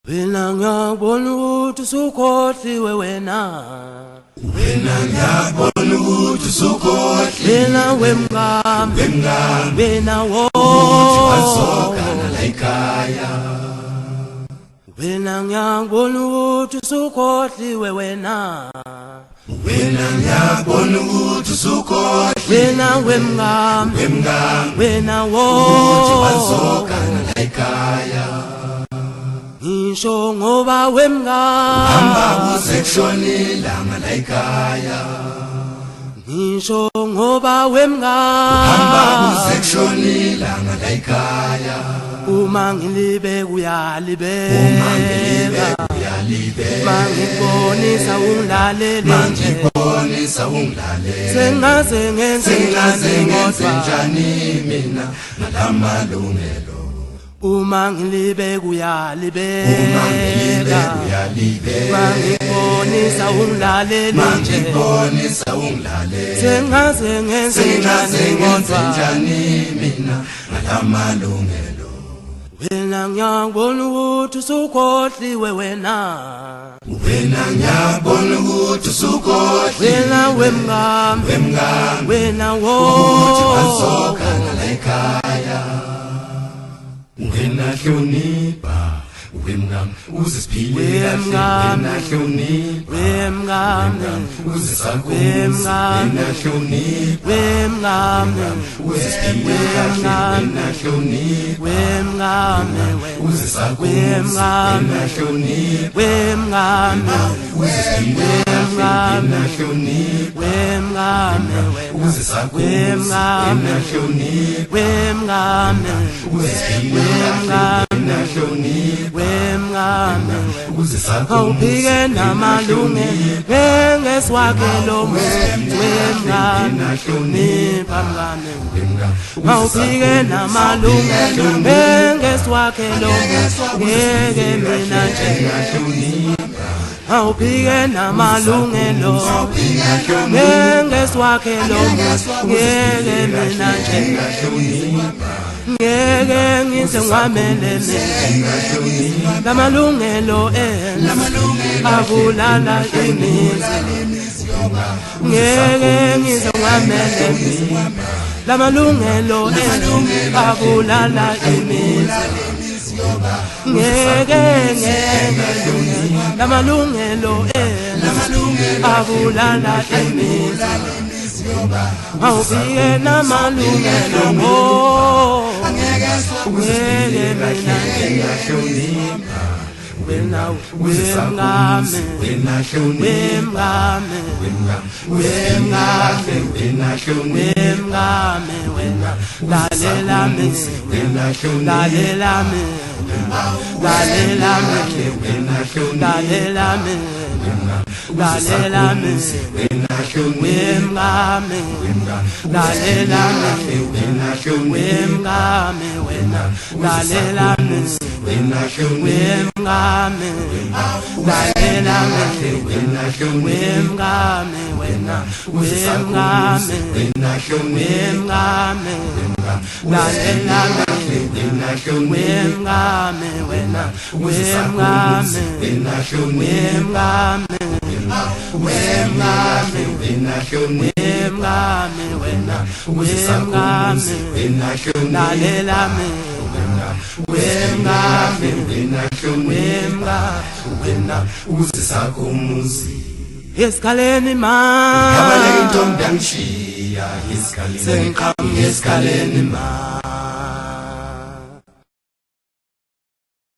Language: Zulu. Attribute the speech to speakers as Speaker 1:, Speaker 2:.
Speaker 1: Wena ngiyabona ukuthi usukhohliwe wena.
Speaker 2: Wena ngiyabona ukuthi usukhohliwe.
Speaker 1: Wena wemngami, wena
Speaker 2: uthi wazokana la ekhaya.
Speaker 1: Wena ngiyabona ukuthi usukhohliwe wena.
Speaker 2: Wena ngiyabona ukuthi usukhohliwe.
Speaker 1: Wena wemngami, wena
Speaker 2: uthi wazokana la ekhaya.
Speaker 1: Ngisho ngoba wemngami
Speaker 2: hamba uzekushonela la ekhaya.
Speaker 1: Ngisho ngoba wemngami
Speaker 2: hamba uzekushonela la ekhaya.
Speaker 1: Uma ngilibe uyalibeka, mangibonisa ungilalele nje, sengaze ngenze
Speaker 2: njani mina ngalamalungelo.
Speaker 1: Uma ngilibe uyalibeka, mangibonisa ungilalele nje, sengaze ngenze
Speaker 2: njani mina ngalamalungelo.
Speaker 1: Wena ngiyabona ukuthi usukhohliwe wena.
Speaker 2: Wena ngiyabona ukuthi usukhohliwe.
Speaker 1: Wena wemngami, wena
Speaker 2: uthi wazokana la ekhaya. Wena hlonipha, wemngami uzisiphile kahle. Wena hlonipha,
Speaker 1: wemngami
Speaker 2: uzisakhuza. Wena hlonipha,
Speaker 1: wemngami
Speaker 2: uzisiphile kahle. Wena hlonipha,
Speaker 1: wemngami
Speaker 2: uzisakhuza. Wena hlonipha,
Speaker 1: wemngami
Speaker 2: uzisiphile kahle. Wena hlonipha,
Speaker 1: wemngami
Speaker 2: uzisakhuza. Wena hlonipha,
Speaker 1: wemngami
Speaker 2: uzisiphile kahle. Wena hlonipha,
Speaker 1: wemngami
Speaker 2: uzisakhuza.
Speaker 1: awuphike namalungelo ngeswakhe lo muntu wemngami nipha mngami awuphike namalungelo ngeswakhe lo muntu ngeke mina nje awuphike namalungelo ngeswakhe lo muntu ngeke mina nje ngeke ngize ngwamelene lamalungelo abulala imizi ngeke ngize ngwamelene lamalungelo abulala imizi ngeke lamalungelo abulala imizi awuphike namalungelo ngeke mina ngiyahlonipha. Wena wemngami, wemngami, wemngami, wemngami, wena lalela mina, lalela mina, lalela mina, lalela mina, lalela mina, wemngami, lalela mina, wemngami, wena lalela mina, wemngami, lalela mina, wemngami, wena wemngami, wemngami, lalela mina, wemngami, wena wemngami, wemngami, wemngami, wemngami, wena wemngami, lalela mina, wemngami,
Speaker 2: wena uzisakho umuzi.
Speaker 1: Esikhaleni ma
Speaker 2: Kabaleka intombi yangishiya esikhaleni.
Speaker 1: Sengiqhamuka esikhaleni ma